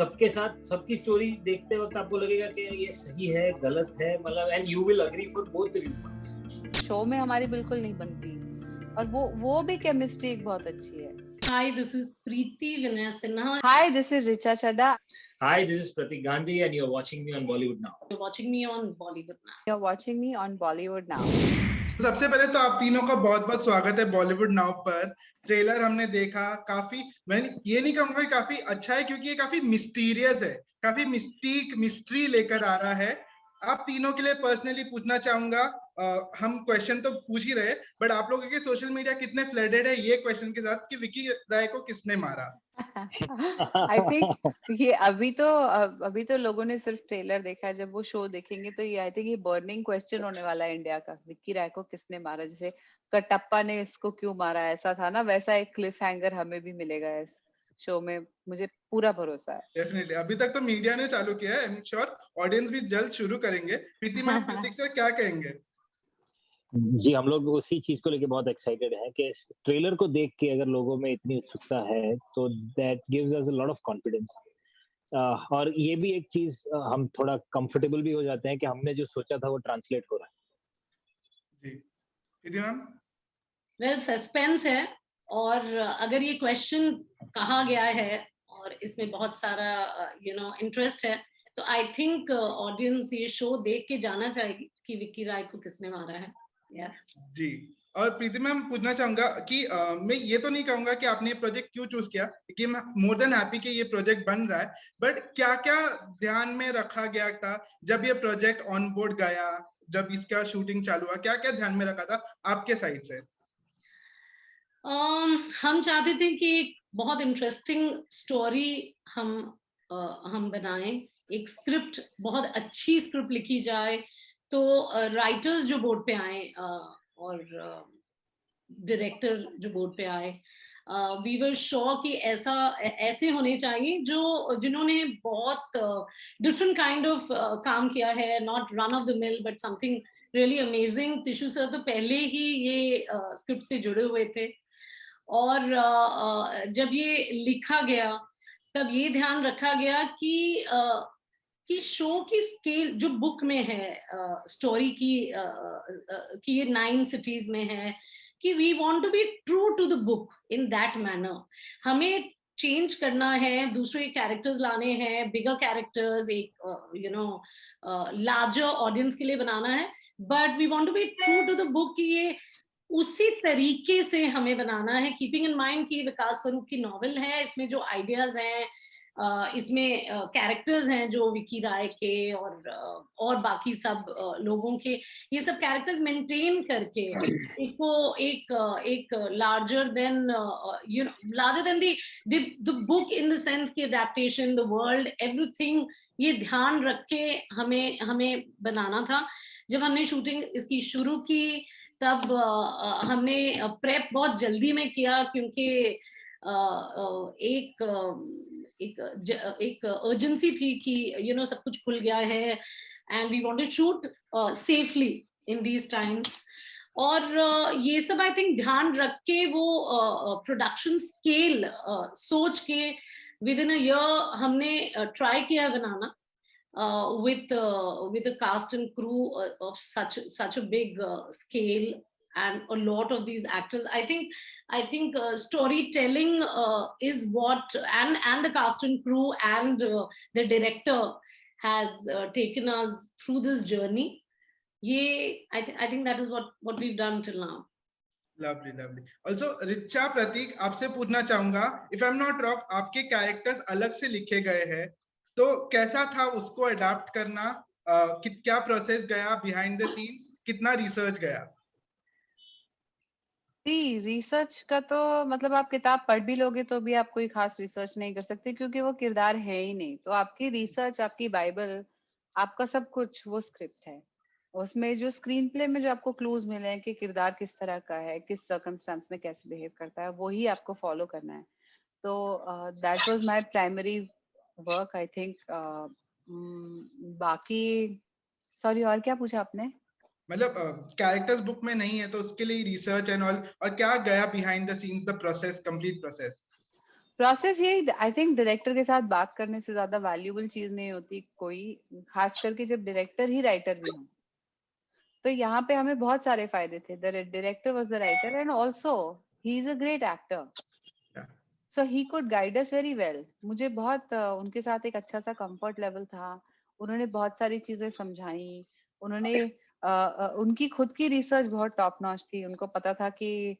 सबके साथ सबकी स्टोरी देखते वक्त आपको लगेगा कि ये सही है, गलत है, मतलब and you will agree for both the view points. Show में हमारी बिल्कुल नहीं बनती, और वो भी केमिस्ट्री एक बहुत अच्छी है। Hi, this is Preeti Vinay Sinha. Hi, this is Richa Chadha. Hi, this is Pratik Gandhi and you're watching me on Bollywood Now. You're watching me on Bollywood Now. You're watching me on Bollywood Now. सबसे पहले तो आप तीनों का बहुत बहुत स्वागत है बॉलीवुड नाउ पर। ट्रेलर हमने देखा, काफी, मैं ये नहीं कहूंगा काफी अच्छा है क्योंकि ये काफी मिस्टीरियस है, काफी मिस्ट्री लेकर आ रहा है। आप तीनों के लिए पर्सनली पूछना चाहूंगा, हम क्वेश्चन तो पूछ ही रहे, बट आप लोगों के सोशल मीडिया कितने फ्लडेड है ये क्वेश्चन के साथ कि विकी राय को किसने मारा? आई थिंक ये अभी तो लोगों ने सिर्फ ट्रेलर देखा है। जब वो शो देखेंगे तो ये आई थिंक ये बर्निंग क्वेश्चन होने वाला है इंडिया का, विक्की राय को किसने मारा। जैसे कटप्पा ने इसको क्यों मारा ऐसा था ना, वैसा एक क्लिफ हैंगर हमें भी मिलेगा इस शो में, मुझे पूरा भरोसा है। डेफिनेटली, अभी तक तो मीडिया ने चालू किया है, आई एम श्योर ऑडियंस भी जल्द शुरू करेंगे। प्रीति मैम, प्रतीक सर क्या कहेंगे? जी, हम लोग उसी चीज को लेके बहुत एक्साइटेड हैं कि ट्रेलर को देख के अगर लोगों में इतनी उत्सुकता है तो that gives us a lot of confidence. और ये भी एक चीज हम थोड़ा कंफर्टेबल भी हो जाते हैं कि हमने जो सोचा था वो ट्रांसलेट हो रहा है। जी, प्रीति मैम। वेल, सस्पेंस है, और अगर ये क्वेश्चन कहा गया है और इसमें बहुत सारा इंटरेस्ट है, तो आई थिंक ऑडियंस ये शो देख के जाना चाहेगी कि विक्की राय को किसने मारा है। Yes. जी, और प्रीति मैम पूछना चाहूंगा कि मैं ये तो नहीं कहूंगा कि आपने ये प्रोजेक्ट क्यों चूज किया, कि मैं मोर देन हैप्पी कि ये प्रोजेक्ट बन रहा है, बट क्या क्या ध्यान में रखा गया था जब ये प्रोजेक्ट ऑन बोर्ड गया, जब इसका शूटिंग चालू हुआ, क्या क्या ध्यान में रखा था आपके साइड से? हम चाहते थे कि एक बहुत इंटरेस्टिंग स्टोरी हम बनाएं, एक स्क्रिप्ट, बहुत अच्छी स्क्रिप्ट लिखी जाए, तो राइटर्स जो बोर्ड पे आए और डायरेक्टर जो बोर्ड पे आए, वी वर श्योर कि ऐसे होने चाहिए जिन्होंने बहुत डिफरेंट काइंड ऑफ काम किया है, not run of the mill but something really amazing. Tissue sir तो पहले ही ये स्क्रिप्ट से जुड़े हुए थे, और जब ये लिखा गया तब ये ध्यान रखा गया कि शो की स्केल जो बुक में है, स्टोरी की ये 9 सिटीज में है, कि we want to be true to the book in that manner. हमें चेंज करना है, दूसरे कैरेक्टर्स लाने हैं, बिगर कैरेक्टर्स, एक लार्जर ऑडियंस के लिए बनाना है, but we want to be true to the book कि ये उसी तरीके से हमें बनाना है, कीपिंग इन माइंड कि विकास स्वरूप की नॉवेल है, इसमें जो आइडियाज हैं, इसमें कैरेक्टर्स हैं जो विक्की राय के और बाकी सब लोगों के, ये सब कैरेक्टर्स मेंटेन करके इसको एक larger than the book in the sense की एडेप्टेशन, द वर्ल्ड, एवरीथिंग, ये ध्यान रख के हमें बनाना था। जब हमने शूटिंग इसकी शुरू की तब हमने प्रेप बहुत जल्दी में किया, क्योंकि एक अर्जेंसी थी कि सब कुछ खुल गया है and we want to shoot safely in these times. और ये सब आई थिंक ध्यान रख के वो प्रोडक्शन स्केल सोच के विद इन अ ईयर हमने ट्राई किया बनाना with a cast and crew of such a big scale and a lot of these actors. I think storytelling is what, and the cast and crew and the director has taken us through this journey. I think that is what we've done till now. Lovely. Also, Richa, प्रतीक, आपसे पूछना चाहूंगा, if I'm not wrong, आपके characters अलग से लिखे गए हैं, तो कैसा था उसको अडॉप्ट करना? क्या प्रोसेस गया बिहाइंड द सीन्स, कितना रिसर्च गया? रिसर्च का तो मतलब आप किताब पढ़ भी लोगे तो भी आप कोई खास रिसर्च नहीं कर सकते, क्योंकि वो किरदार है ही नहीं। तो आपकी रिसर्च, आपकी बाइबल, आपका सब कुछ वो स्क्रिप्ट है। उसमें जो स्क्रीन प्ले में जो आपको क्लूज मिले हैं कि किरदार किस तरह का है, किस सर्कमस्टांस में कैसे बिहेव करता है, वही आपको फॉलो करना है। तो that was my primary work, I think. बाकी सॉरी, और क्या पूछा आपने? मतलब कैरेक्टर्स बुक में नहीं है तो उसके लिए रिसर्च एंड ऑल, और क्या गया behind the scenes, the process, complete process? Process यही, आई थिंक डायरेक्टर के साथ बात करने से ज्यादा वैल्यूएबल चीज नहीं होती कोई, खास करके जब डायरेक्टर ही राइटर भी हो। तो यहाँ पे हमें बहुत सारे फायदे थे। The director was the writer and also he is a great actor, so he could guide us very well. मुझे बहुत उनके साथ एक अच्छा सा कंफर्ट लेवल था। उन्होंने बहुत सारी चीजें समझाई। उन्होंने उनकी खुद की रिसर्च बहुत टॉप नॉच थी। उनको पता था कि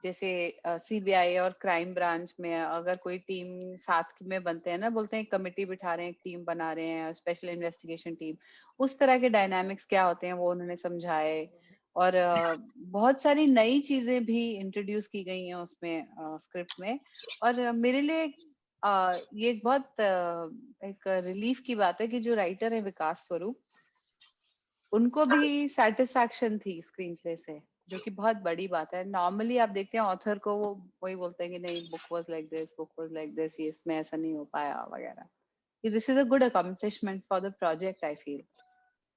जैसे सीबीआई और क्राइम ब्रांच में अगर कोई टीम साथ में बनते हैं ना, बोलते हैं कमेटी बिठा रहे हैं, एक टीम बना रहे हैं, स्पेशल इन्वेस्टिगेशन टीम, उस तरह के डायनामिक्स क्या होते हैं वो उन्होंने समझाए। और बहुत सारी नई चीजें भी इंट्रोड्यूस की गई हैं उसमें स्क्रिप्ट में। और मेरे लिए ये एक बहुत एक रिलीफ की बात है कि जो राइटर है विकास स्वरूप, उनको भी सेटिस्फैक्शन थी स्क्रीन प्ले से, जो कि बहुत बड़ी बात है। नॉर्मली आप देखते हैं ऑथर को वो वही बोलते हैं कि नहीं book was like this, book was like this, ये इसमें ऐसा नहीं हो पाया वगैरह। This is a good accomplishment for the project I feel.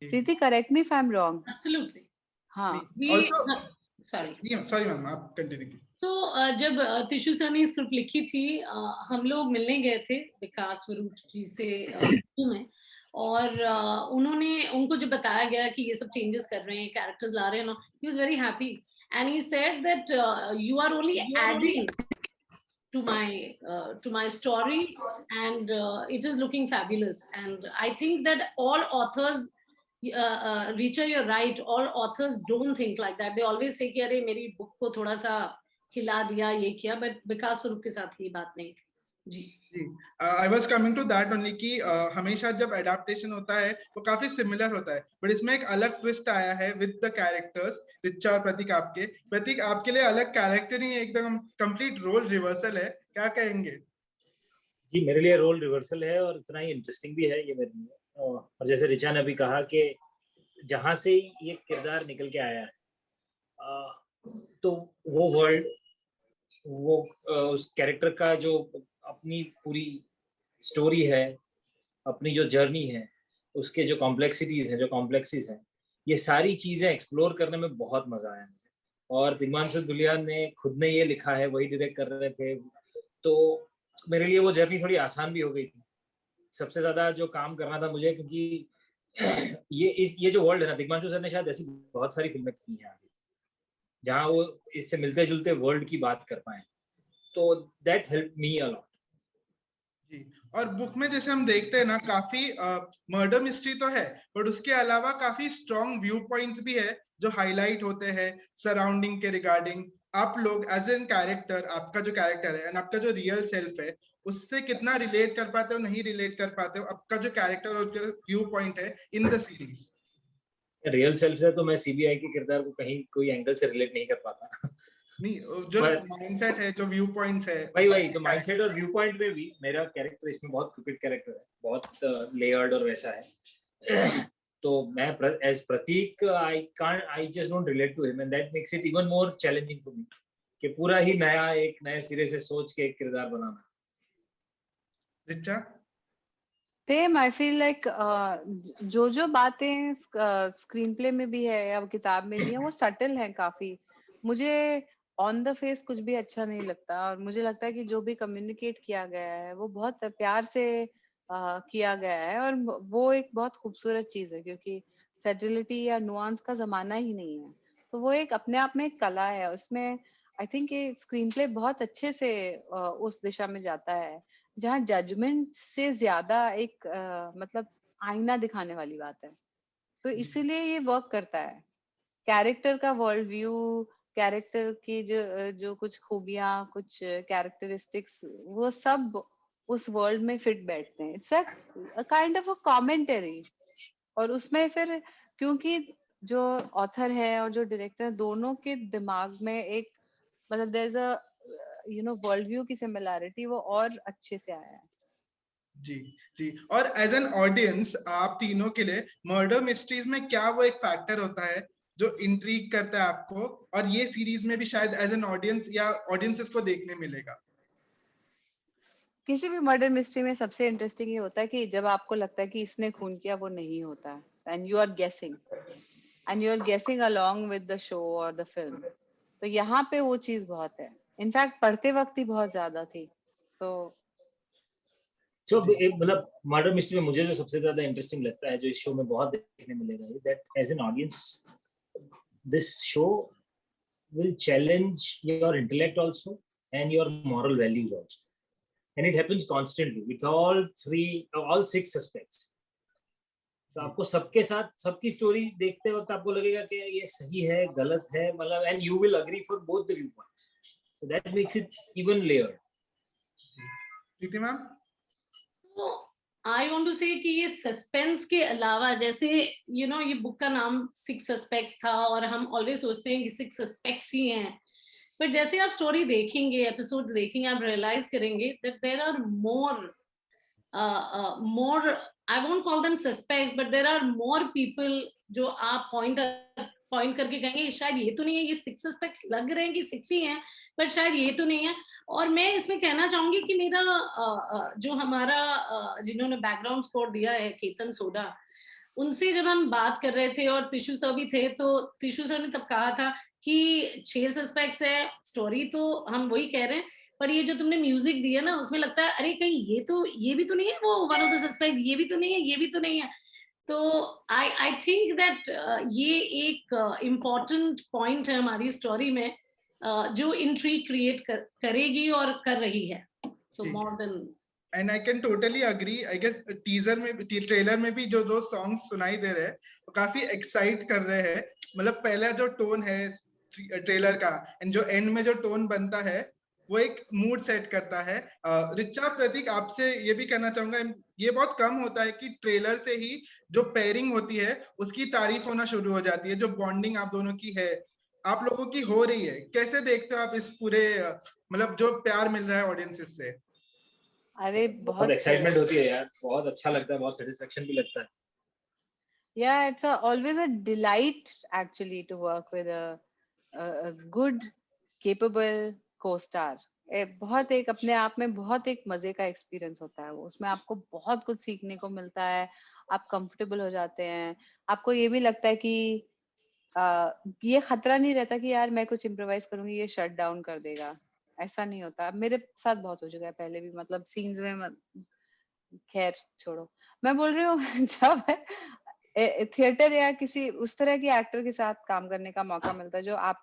Preeti correct me if I am wrong. Absolutely. हाँ सॉरी मैम आप कंटिन्यू कीजिए। जब तिशु सर ने स्क्रिप्ट लिखी थी, हम लोग मिलने गए थे विकास स्वरूप जी से में, और उनको जब बताया गया कि ये सब चेंजेस कर रहे हैं, कैरेक्टर्स ला रहे हैं ना, he was very happy and he said that you are only adding to my story and it is looking fabulous. And I think that all authors, Richa, you're right, all authors don't think like that. They always say कि अरे मेरी book को थोड़ा सा हिला दिया, ये किया, बट विकास स्वरूप के साथ ये बात नहीं थी। जी I was coming to that only कि हमेशा जब एडेप्टेशन होता है वो काफी सिमिलर होता है, बट इसमें एक अलग ट्विस्ट आया है विद द कैरेक्टर्स। रिचा और प्रतीक आपके लिए अलग कैरेक्टर ही एकदम कंप्लीट रोल रिवर्सल है, क्या कहेंगे? जी मेरे लिए रोल रिवर्सल है और इतना ही इंटरेस्टिंग भी है ये मेरे लिए। और जैसे रिचा ने अभी कहा कि जहां से ये किरदार निकल के आया है तो वो वर्ल्ड, वो उस कैरेक्टर का जो अपनी पूरी स्टोरी है, अपनी जो जर्नी है, उसके जो कॉम्प्लेक्सिटीज हैं, जो कॉम्प्लेक्सिस हैं, ये सारी चीजें एक्सप्लोर करने में बहुत मजा आया मुझे। और दिग्मांशु धुलिया ने खुद ने ये लिखा है, वही डायरेक्ट कर रहे थे, तो मेरे लिए वो जर्नी थोड़ी आसान भी हो गई थी। सबसे ज्यादा जो काम करना था मुझे, क्योंकि ये जो वर्ल्ड है ना, दिग्मांशु सर ने शायद ऐसी बहुत सारी फिल्में की हैं जहाँ वो इससे मिलते जुलते वर्ल्ड की बात कर पाए, तो that help me a lot. जी, और बुक में जैसे हम देखते हैं ना, काफी मर्डर मिस्ट्री तो है, बट उसके अलावा काफी स्ट्रॉन्ग व्यू पॉइंट्स भी है जो हाईलाइट होते हैं सराउंडिंग के रिगार्डिंग। आप लोग एज एन कैरेक्टर, आपका जो कैरेक्टर है एंड आपका जो रियल सेल्फ है, उससे कितना रिलेट कर पाते हो, नहीं रिलेट कर पाते हो, आपका जो कैरेक्टर और जो व्यू पॉइंट है in the series. Real self से तो मैं सीबीआई के किरदार को कहीं कोई एंगल से रिलेट नहीं कर पाता। नहीं, जो माइंडसेट है, जो व्यू पॉइंट्स है, वही तो माइंडसेट और व्यू पॉइंट में भी मेरा कैरेक्टर इसमें बहुत क्रिकेट कैरेक्टर है, बहुत लेयर्ड और वैसा है। तो मैं as Prateek I just don't relate to him and that makes it even more challenging for me कि पूरा ही एक नए सिरे से सोच के एक किरदार बनाना। Richa? Same I feel like जो बातें स्क्रीन प्ले में भी है या किताब में भी है, वो सटल है काफी। मुझे ऑन द फेस कुछ भी अच्छा नहीं लगता, और मुझे लगता है कि जो भी कम्युनिकेट किया गया है वो बहुत प्यार से किया गया है, और वो एक बहुत खूबसूरत चीज है, क्योंकि सैटिलिटी या नुआंस का जमाना ही नहीं है। तो वो एक अपने आप में एक कला है। उसमें आई थिंक ये स्क्रीन प्ले बहुत अच्छे से उस दिशा में जाता है जहाँ जजमेंट से ज्यादा एक मतलब आईना दिखाने वाली बात है। तो इसीलिए ये वर्क करता है। कैरेक्टर का वर्ल्ड व्यू, कैरेक्टर की जो कुछ खूबियां, कुछ कैरेक्टरिस्टिक्स, वो सब उस वर्ल्ड में फिट बैठते हैं। It's a kind of a commentary. और उसमें फिर क्योंकि जो ऑथर है और जो डायरेक्टर, दोनों के दिमाग में एक मतलब there is a world view की सिमिलैरिटी, वो और अच्छे से आया है। जी, और एज एन ऑडियंस आप तीनों के लिए मर्डर मिस्ट्रीज में क्या वो एक फैक्टर होता है जो इंट्रीग करता है आपको, और ये सीरीज में भी शायद एज एन ऑडियंस या ऑडियंसेस को देखने मिलेगा? किसी भी मर्डर मिस्ट्री में सबसे इंटरेस्टिंग ये होता है कि जब आपको लगता है कि इसने खून किया, वो नहीं होता है, एंड यू आर गेसिंग अलोंग विद द शो और द फिल्म। तो यहाँ पे वो चीज बहुत है। इनफैक्ट पढ़ते वक्त ही बहुत ज्यादा थी। तो सो मतलब मर्डर मिस्ट्री में मुझे जो सबसे ज्यादा इंटरेस्टिंग लगता है, जो इस शो में बहुत देखने मिलेगा, is that as an audience this show will challenge your intellect also and your moral values also, and it happens constantly with all six suspects. तो आपको सबके साथ सबकी स्टोरी देखते वक्त आपको लगेगा कि ये सही है, गलत है, मतलब, and you will agree for both the view points, so that makes it even layered. Preeti ma'am, तो आई वांट टू से कि ये सस्पेंस के अलावा, जैसे ये बुक का नाम 6 सस्पेक्ट्स था और हम ऑलवेज सोचते हैं कि 6 सस्पेक्ट्स ही हैं, पर जैसे आप स्टोरी देखेंगे, एपिसोड्स देखेंगे, आप रियलाइज करेंगे that there are more I won't call them suspects, but there are more people जो आप पॉइंट करके कहेंगे शायद ये तो नहीं है, ये 6 सस्पेक्ट्स लग रहे हैं कि 6 ही हैं, पर शायद ये तो नहीं है। और मैं इसमें कहना चाहूंगी कि मेरा जो हमारा जिन्होंने बैकग्राउंड स्कोर दिया है, केतन सोडा, उनसे जब हम बात कर रहे थे और तिशु सर भी थे, तो तिशु सर ने तब कहा था कि 6 सस्पेक्ट्स है, स्टोरी तो हम वही कह रहे हैं, पर ये जो तुमने म्यूजिक दिया ना, उसमें लगता है अरे कहीं ये भी तो नहीं है, वो वन ऑफ द सस्पेक्ट, ये भी तो नहीं है, ये भी तो नहीं है। तो आई थिंक दैट ये एक इम्पॉर्टेंट पॉइंट है हमारी स्टोरी में, जो इंट्रीग क्रिएट करेगी और कर रही है। So more than, and I can totally agree. I guess teaser में, ट्रेलर में भी जो दो सॉन्ग्स सुनाई दे रहे हैं वो काफी एक्साइट कर रहे हैं। मतलब पहला जो टोन है ट्रेलर का एंड जो एंड में जो टोन बनता है वो एक मूड सेट करता है। रिचा, प्रतीक, आपसे ये भी कहना चाहूंगा, ये बहुत कम होता है कि ट्रेलर से ही जो पेयरिंग होती है उसकी तारीफ होना शुरू हो जाती है। जो बॉन्डिंग आप दोनों की है, आप लोगों की हो रही है, कैसे देखते हो आप इस पूरे मतलब जो प्यार मिल रहा है ऑडियंसेस से? अरे बहुत एक्साइटमेंट होती है यार, बहुत अच्छा लगता है, बहुत सेटिस्फेक्शन भी लगता है। Yeah, it's always a delight actually to work with a good, capable co-star. बहुत एक अपने आप में बहुत एक मजे का एक्सपीरियंस होता है वो, उसमें आपको बहुत कुछ सीखने को मिलता है, आप कंफर्टेबल हो जाते हैं, आपको ये भी लगता है कि ये खतरा नहीं रहता कि यार मैं कुछ इम्प्रोवाइज करूंगी ये शट डाउन कर देगा, ऐसा नहीं होता। मेरे साथ बहुत हो चुका है पहले भी, मतलब सीन्स में, खैर छोड़ो, मैं बोल रही हूँ जब थिएटर या किसी उस तरह के एक्टर के साथ काम करने का मौका मिलता है जो आप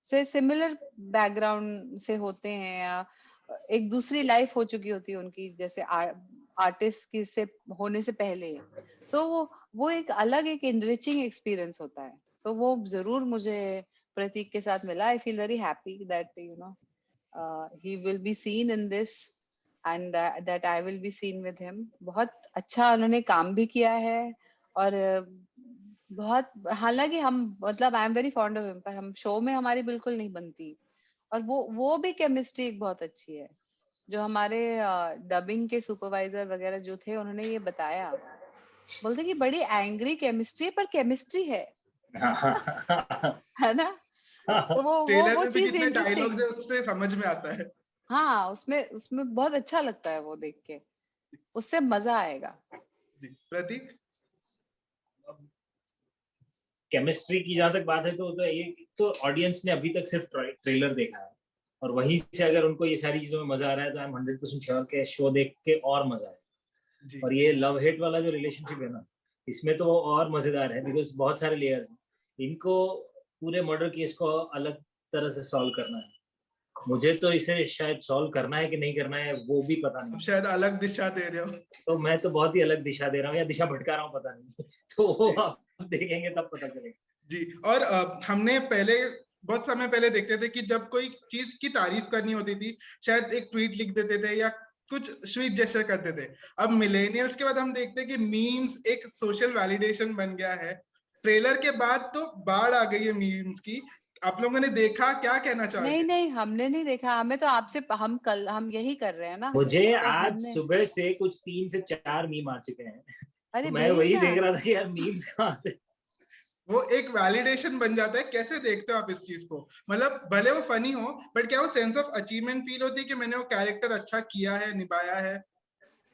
से सिमिलर बैकग्राउंड से होते हैं या एक दूसरी लाइफ हो चुकी होती है उनकी, जैसे आर्टिस्ट की से होने से पहले, तो वो एक अलग एक एनरिचिंग एक्सपीरियंस होता है। तो वो जरूर मुझे प्रतीक के साथ मिला। I feel very happy that he will be seen in this and that I will be seen with him. बहुत अच्छा उन्होंने काम भी किया है और बहुत, हालांकि हम मतलब I am very fond of him, पर हम शो में हमारी बिल्कुल नहीं बनती। और वो भी केमिस्ट्री एक बहुत अच्छी है। जो हमारे डबिंग के सुपरवाइजर वगैरह जो थे उन्होंने ये बताया, बोलते कि बड़ी एंग्री केमिस्ट्री है पर केमिस्ट्री है है ना? तो वो में भी चीज जितने डायलॉग्स इंटरेस्टिंग, है उससे समझ में आता है। हाँ, उसमें बहुत अच्छा लगता है वो देख के, उससे मजा आएगा। जी प्रतीक, केमिस्ट्री की जहां तक बात है तो ये तो ऑडियंस ने अभी तक सिर्फ ट्रेलर देखा है, और वहीं से अगर उनको ये सारी चीजों में मजा आ रहा है तो आई एम 100% श्योर के शो देख के और मजा आए। और ये लव हेट वाला जो रिलेशनशिप है ना, इसमें तो और मजेदार है, बिकॉज बहुत सारे लेयर्स हैं। इनको पूरे मर्डर केस को अलग तरह से सॉल्व करना है, मुझे तो इसे शायद सॉल्व करना है कि नहीं करना है वो भी पता नहीं। शायद अलग दिशा दे रहे हो। तो मैं तो बहुत ही अलग दिशा दे रहा हूँ या दिशा भटका रहा हूँ, पता नहीं तो वो आप देखेंगे तब पता चलेगा जी। और हमने पहले बहुत समय पहले देखते थे कि जब कोई चीज की तारीफ करनी होती थी शायद एक ट्वीट लिख देते थे या कुछ स्वीट जेस्चर करते थे। अब मिलेनियल्स के बाद हम देखते हैं कि मीम्स एक सोशल वैलिडेशन बन गया है। ट्रेलर के बाद तो बाढ़ आ गई है मीम्स की। आप लोगों ने देखा, क्या कहना चाहोगे? नहीं, हमने नहीं देखा, हमें तो आपसे हम यही कर रहे हैं ना। मुझे तो आज सुबह से कुछ 3 से 4 मीम आ चुके हैं। अरे तो मैं वही भेजना। देख रहा था कि यार मीम्स कहाँ से, वो एक वैलिडेशन बन जाता है। कैसे देखते हो आप इस चीज को? मतलब भले वो फनी हो बट क्या वो सेंस ऑफ अचीवमेंट फील होती है कि मैंने वो कैरेक्टर अच्छा किया है, निभाया है?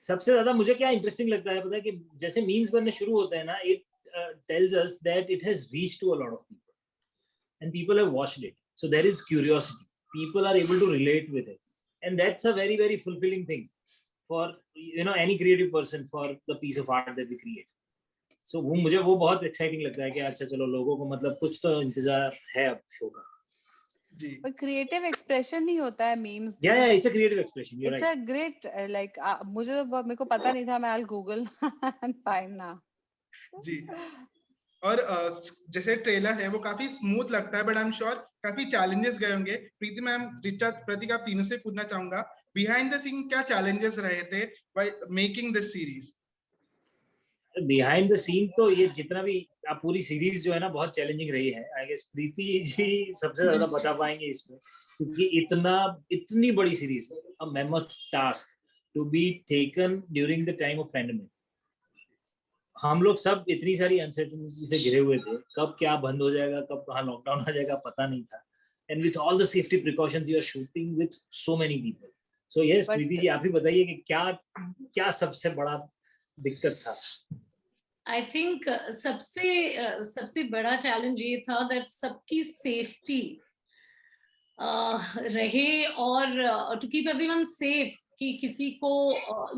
सबसे ज्यादा मुझे क्या इंटरेस्टिंग लगता है पता है कि जैसे मीम्स बनने शुरू होते हैं ना, it tells us that it has reached to a lot of people and people have watched it, so there is curiosity. people are able to relate with it, and that's a very very fulfilling thing for any creative person for the piece of art that we create. So वो मुझे वो बहुत exciting लगता है कि अच्छा चलो लोगों को मतलब कुछ तो इंतजार है अब शो का. जी पर क्रिएटिव एक्सप्रेशन नहीं होता है memes. Yeah, it's a creative expression. You're it's right. A great like मुझे तो मेरे को पता नहीं था. मैं आई गूगल एंड फाइंड नाउ. जी और जैसे ट्रेलर है वो काफी स्मूथ लगता है, बट आई एम श्योर काफी चैलेंजेस गए होंगे. प्रीति मैम, ऋचा, प्रतीक, आप तीनों से पूछना चाहूंगा, बिहाइंड द सीन क्या चैलेंजेस रहे थे by making this series? Behind the scene तो ये जितना भी आप पूरी सीरीज जो है ना बहुत चैलेंजिंग रही है. आई गेस प्रीति जी सबसे ज्यादा बता पाएंगे इसमें, क्योंकि इतनी बड़ी series, a mammoth task to be taken during the time of pandemic. हम लोग सब इतनी सारी अनसर्टेनिटी से घिरे हुए थे, कब क्या बंद हो जाएगा, कब कहाँ लॉकडाउन आ जाएगा पता नहीं था. And with all the safety precautions you are shooting with so many people. So yes Preeti ji, आप ही बताइए कि क्या सबसे बड़ा दिक्कत था? आई थिंक सबसे बड़ा चैलेंज ये था दैट सबकी सेफ्टी रहे और टू कीप एवरीवन सेफ, कि किसी को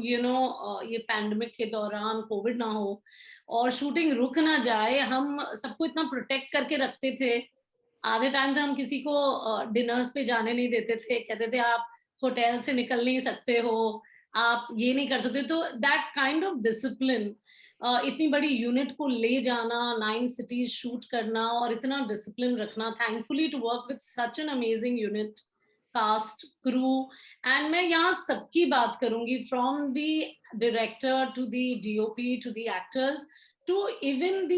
ये पैंडेमिक के दौरान कोविड ना हो और शूटिंग रुक ना जाए. हम सबको इतना प्रोटेक्ट करके रखते थे. आधे टाइम तो हम किसी को डिनर्स पे जाने नहीं देते थे, कहते थे आप होटल से निकल नहीं सकते हो, आप ये नहीं कर सकते. तो दैट काइंड ऑफ डिसिप्लिन, इतनी बड़ी यूनिट को ले जाना, 9 cities शूट करना और इतना डिसिप्लिन रखना, thankfully to work with such an amazing unit, cast, crew. And मैं यहाँ सबकी बात करूंगी, from the director to the DOP to the actors to even the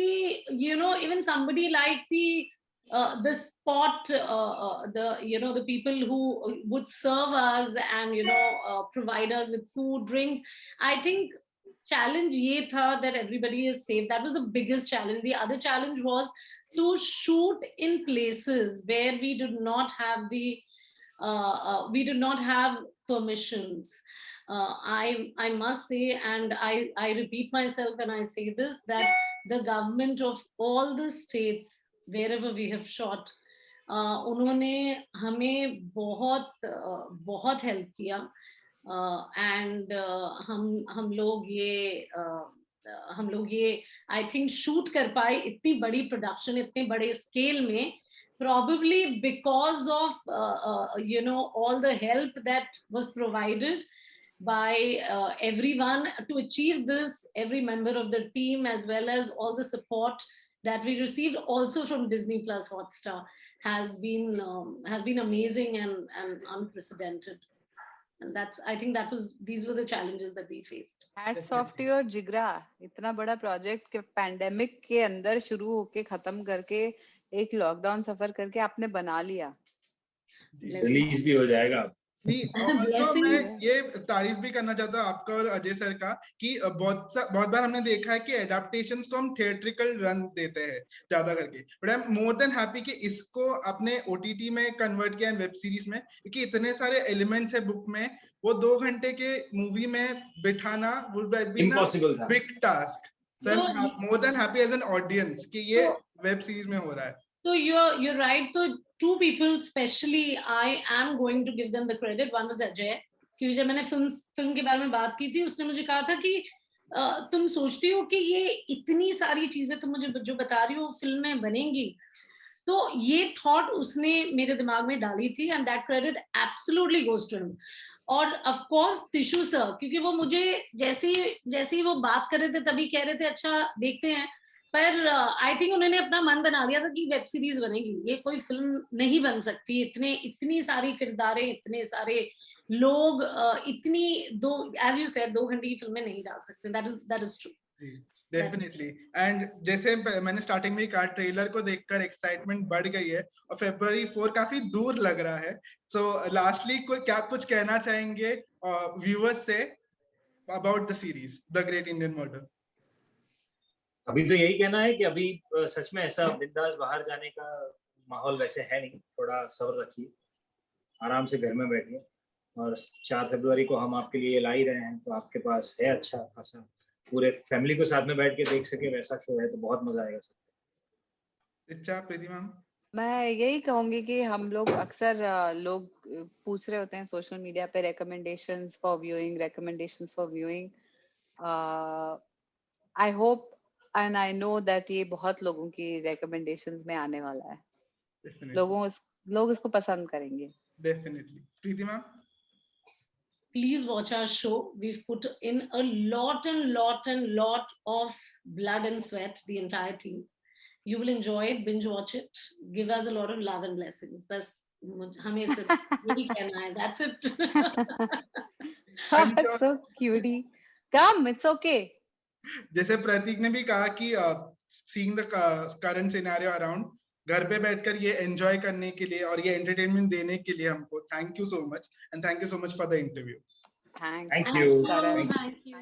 even somebody like the spot, the people who would serve us and provide us with food, drinks. I think challenge ye tha that everybody is safe. That was the biggest challenge. The other challenge was to shoot in places where we did not have permissions. I must say, and I repeat myself when I say this, that the government of all the states wherever we have shot, उन्होंने हमें बहुत help किया. And हम लोग ये I think shoot कर पाए इतनी बड़ी प्रोडक्शन, इतने बड़े स्केल में, probably because of all the help that was provided by everyone to achieve this. Every member of the team, as well as all the support that we received also from Disney Plus Hotstar, has been amazing and unprecedented. And I think these were the challenges that we faced. Hats off to your जिगरा. इतना बड़ा project के pandemic के अंदर शुरू होके खत्म करके एक लॉकडाउन सफर करके आपने बना लिया. रिलीज भी हो जाएगा. also मैं ये तारीफ भी करना चाहता हूँ आपका और अजय सर का, कि बहुत बार हमने देखा है कि एडाप्टेशंस को हम थिएट्रिकल रन देते हैं ज्यादा करके, but I am more than happy कि इसको आपने ओटीटी में कन्वर्ट किया वेब सीरीज में, क्योंकि इतने सारे एलिमेंट्स है बुक में, वो 2 घंटे के मूवी में बिठाना वुड बी इम्पॉसिबल था, big task. So I am more than happy as an audience कि ये वेब सीरीज में हो रहा है. So you're right. So 2 people especially, I am going to give them the credit. One was Ajay, क्योंकि जब मैंने फिल्म के बारे में बात की थी, उसने मुझे कहा था कि तुम सोचती हो कि ये इतनी सारी चीजें तुम मुझे जो बता रही हो फिल्म में बनेंगी, तो ये थॉट उसने मेरे दिमाग में डाली थी, and that credit absolutely goes to him. और ऑफ कोर्स तिशु सर, क्योंकि वो मुझे जैसे ही वो बात कर रहे थे तभी कह रहे थे अच्छा देखते हैं, पर आई थिंक उन्होंने अपना मन बना लिया था कि वेब सीरीज बनेगी, ये कोई फिल्म नहीं बन सकती. इतनी सारी किरदारें, इतने सारे लोग, एज यू सेड 2 घंटे की फिल्में नहीं डाल सकते. That is true. Definitely. And जैसे मैंने स्टार्टिंग में कहा, ट्रेलर को देखकर एक्साइटमेंट बढ़ गई है और February 4 काफी दूर लग रहा है. सो लास्टली क्या कुछ कहना चाहेंगे viewers say about the series the great Indian murder? अभी तो यही कहना है कि अभी सच में ऐसा बिंदास बाहर जाने का माहौल वैसे है नहीं. थोड़ा सब्र रखिए, आराम से घर में बैठिए, और 4 फरवरी को हम आपके लिए ला ही रहे हैं, तो आपके पास है अच्छा खासा, पूरे फैमिली को साथ में बैठ के देख सके वैसा शो है, तो बहुत मजा आएगा. अच्छा प्रीति मैम? मैं यही कहूंगी कि हम लोग अक्सर लोग पूछ रहे होते हैं सोशल मीडिया पे recommendations for viewing. I hope and I know that ये बहुत लोगों की recommendations में आने वाला है. Definitely. लोग इसको पसंद करेंगे. Definitely. Preeti ma'am? Please watch our show. We've put in a lot of blood and sweat, the entire team. You will enjoy it, binge watch it, give us a lot of love and blessings. बस हमें सिर्फ यही कहना है. That's it. I'm sure- So cutie. Come, it's okay. जैसे प्रतीक ने भी कहा कि seeing the current scenario around, घर पे बैठकर ये एंजॉय करने के लिए और ये एंटरटेनमेंट देने के लिए हमको thank you so much and thank you so much for the interview. Thanks. Thank you. Karan. Thank you.